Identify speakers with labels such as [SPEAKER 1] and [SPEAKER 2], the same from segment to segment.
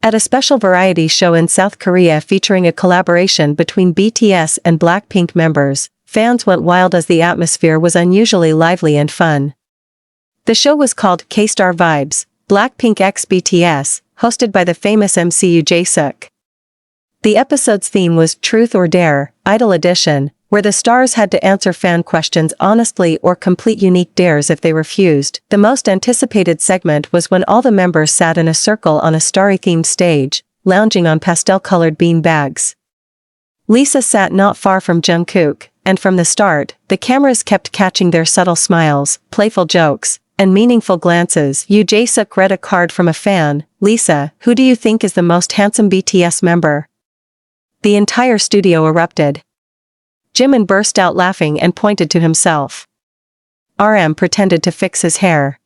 [SPEAKER 1] At a special variety show in South Korea featuring a collaboration between BTS and BLACKPINK members, fans went wild as the atmosphere was unusually lively and fun. The show was called K-Star Vibes, BLACKPINK x BTS, hosted by the famous MC Jungkook. The episode's theme was Truth or Dare, Idol Edition, where the stars had to answer fan questions honestly or complete unique dares if they refused. The most anticipated segment was when all the members sat in a circle on a starry-themed stage, lounging on pastel-colored bean bags. Lisa sat not far from Jungkook, and from the start, the cameras kept catching their subtle smiles, playful jokes, and meaningful glances. Jungkook read a card from a fan. Lisa, who do you think is the most handsome BTS member? The entire studio erupted. Jimin burst out laughing and pointed to himself. RM pretended to fix his hair.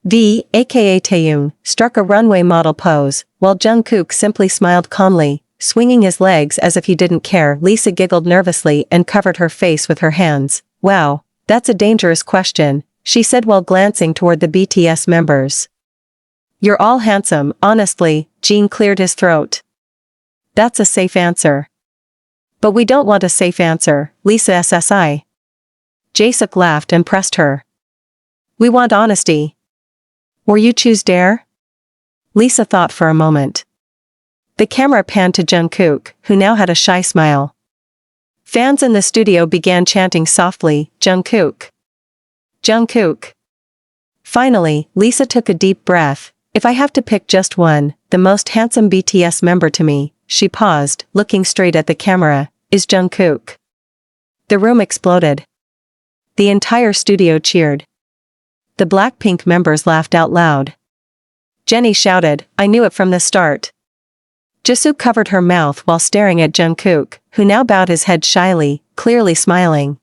[SPEAKER 1] V, aka Taeyong, struck a runway model pose, while Jungkook simply smiled calmly, swinging his legs as if he didn't care. Lisa giggled nervously and covered her face with her hands. Wow, that's a dangerous question, she said while glancing toward the BTS members. You're all handsome, honestly. Jin cleared his throat. That's a safe answer. But we don't want a safe answer, Lisa SSI. Jungkook laughed and pressed her. We want honesty. Or you choose dare? Lisa thought for a moment. The camera panned to Jungkook, who now had a shy smile. Fans in the studio began chanting softly, Jungkook. Jungkook. Finally, Lisa took a deep breath. If I have to pick just one, the most handsome BTS member to me, she paused, looking straight at the camera, is Jungkook. The room exploded. The entire studio cheered. The BLACKPINK members laughed out loud. Jennie shouted, I knew it from the start. Jisoo covered her mouth while staring at Jungkook, who now bowed his head shyly, clearly smiling.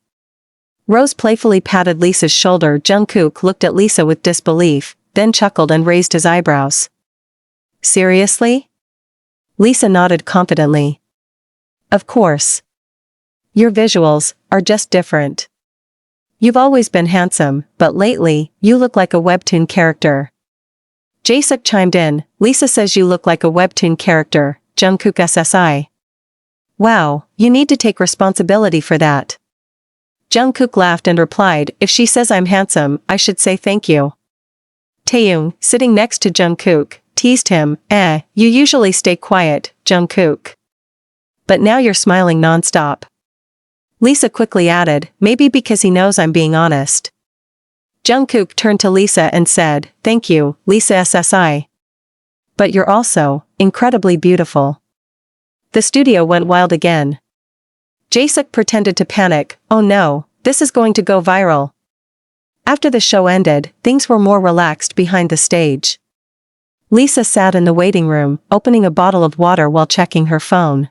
[SPEAKER 1] Rose playfully patted Lisa's shoulder. Jungkook looked at Lisa with disbelief, then chuckled and raised his eyebrows. Seriously? Lisa nodded confidently. Of course. Your visuals are just different. You've always been handsome, but lately, you look like a webtoon character. Jungkook chimed in, Lisa says you look like a webtoon character, Jungkook SSI. Wow, you need to take responsibility for that. Jungkook laughed and replied, if she says I'm handsome, I should say thank you. Taeyong, sitting next to Jungkook, teased him, you usually stay quiet, Jungkook. But now you're smiling non-stop. Lisa quickly added, maybe because he knows I'm being honest. Jungkook turned to Lisa and said, thank you, Lisa SSI. But you're also incredibly beautiful. The studio went wild again. Jungkook pretended to panic, oh no, this is going to go viral. After the show ended, things were more relaxed behind the stage. Lisa sat in the waiting room, opening a bottle of water while checking her phone.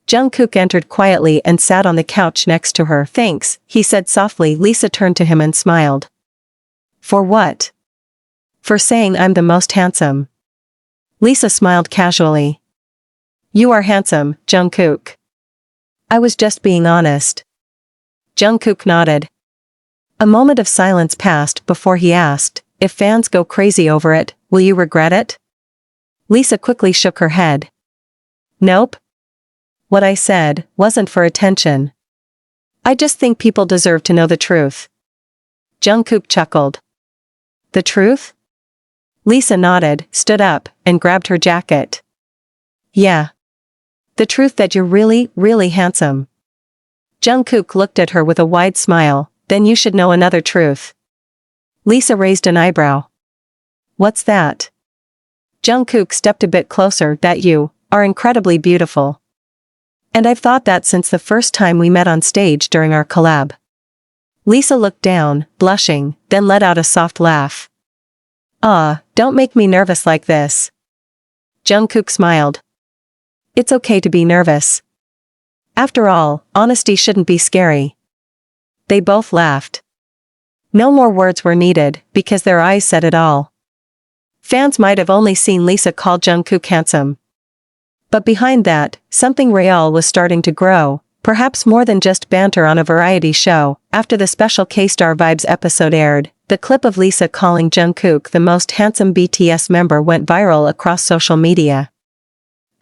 [SPEAKER 1] Jungkook entered quietly and sat on the couch next to her. Thanks, he said softly. Lisa turned to him and smiled. For what? For saying I'm the most handsome. Lisa smiled casually. You are handsome, Jungkook. I was just being honest. Jungkook nodded. A moment of silence passed before he asked, if fans go crazy over it, will you regret it? Lisa quickly shook her head. Nope. What I said wasn't for attention. I just think people deserve to know the truth. Jungkook chuckled. The truth? Lisa nodded, stood up, and grabbed her jacket. Yeah. The truth that you're really, really handsome. Jungkook looked at her with a wide smile, then you should know another truth. Lisa raised an eyebrow. What's that? Jungkook stepped a bit closer. That you are incredibly beautiful. And I've thought that since the first time we met on stage during our collab. Lisa looked down, blushing, then let out a soft laugh. Don't make me nervous like this. Jungkook smiled. It's okay to be nervous. After all, honesty shouldn't be scary. They both laughed. No more words were needed, because their eyes said it all. Fans might have only seen Lisa call Jungkook handsome. But behind that, something real was starting to grow, perhaps more than just banter on a variety show. After the special K-Star Vibes episode aired, The clip of Lisa calling Jungkook the most handsome BTS member went viral across social media.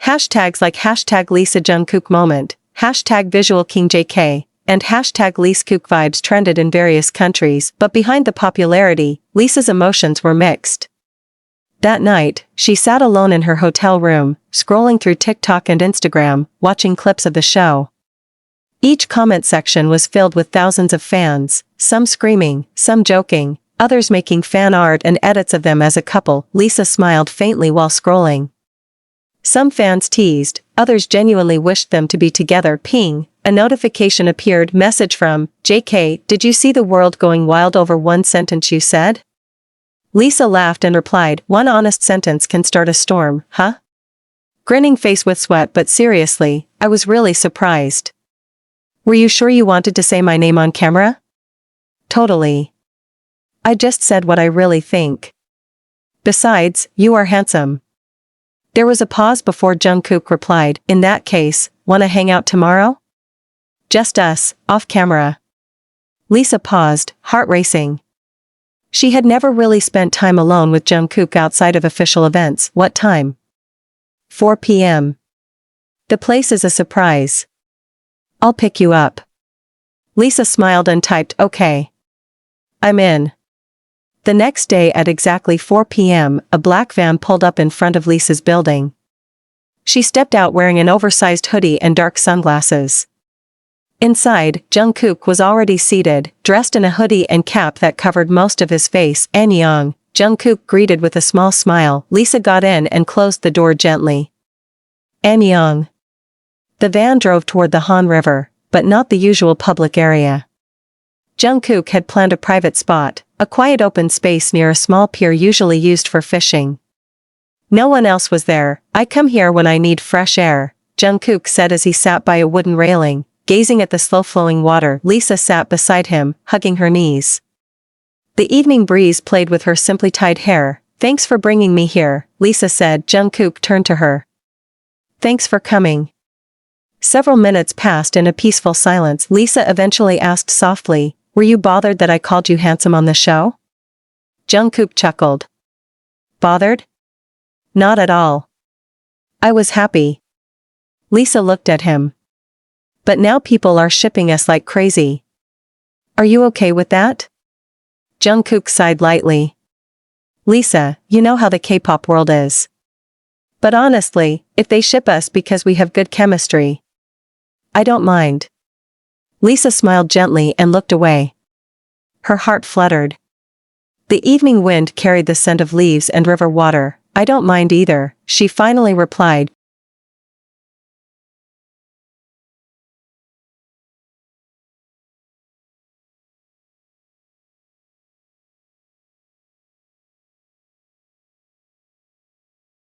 [SPEAKER 1] Hashtags like hashtag Lisa Jungkook moment, hashtag Visual King JK, and hashtag Lisa Kook vibes trended in various countries, but behind the popularity, Lisa's emotions were mixed. That night, she sat alone in her hotel room, scrolling through TikTok and Instagram, watching clips of the show. Each comment section was filled with thousands of fans, some screaming, some joking, others making fan art and edits of them as a couple. Lisa smiled faintly while scrolling. Some fans teased, others genuinely wished them to be together. Ping, a notification appeared. Message from JK, did you see the world going wild over one sentence you said? Lisa laughed and replied, one honest sentence can start a storm, huh? Grinning face with sweat, but seriously, I was really surprised. Were you sure you wanted to say my name on camera? Totally. I just said what I really think. Besides, you are handsome. There was a pause before Jungkook replied, in that case, wanna hang out tomorrow? Just us, off camera. Lisa paused, heart racing. She had never really spent time alone with Jungkook outside of official events. What time? 4 p.m. The place is a surprise. I'll pick you up. Lisa smiled and typed, okay. I'm in. The next day at exactly 4 p.m., a black van pulled up in front of Lisa's building. She stepped out wearing an oversized hoodie and dark sunglasses. Inside, Jungkook was already seated, dressed in a hoodie and cap that covered most of his face. Annyeong, Jungkook greeted with a small smile. Lisa got in and closed the door gently. Annyeong. The van drove toward the Han River, but not the usual public area. Jungkook had planned a private spot, a quiet open space near a small pier usually used for fishing. No one else was there. I come here when I need fresh air, Jungkook said as he sat by a wooden railing, gazing at the slow-flowing water. Lisa sat beside him, hugging her knees. The evening breeze played with her simply tied hair. Thanks for bringing me here, Lisa said. Jungkook turned to her. Thanks for coming. Several minutes passed in a peaceful silence. Lisa eventually asked softly, were you bothered that I called you handsome on the show? Jungkook chuckled. Bothered? Not at all. I was happy. Lisa looked at him. But now people are shipping us like crazy. Are you okay with that? Jungkook sighed lightly. Lisa, you know how the K-pop world is. But honestly, if they ship us because we have good chemistry, I don't mind. Lisa smiled gently and looked away. Her heart fluttered. The evening wind carried the scent of leaves and river water. I don't mind either, she finally replied.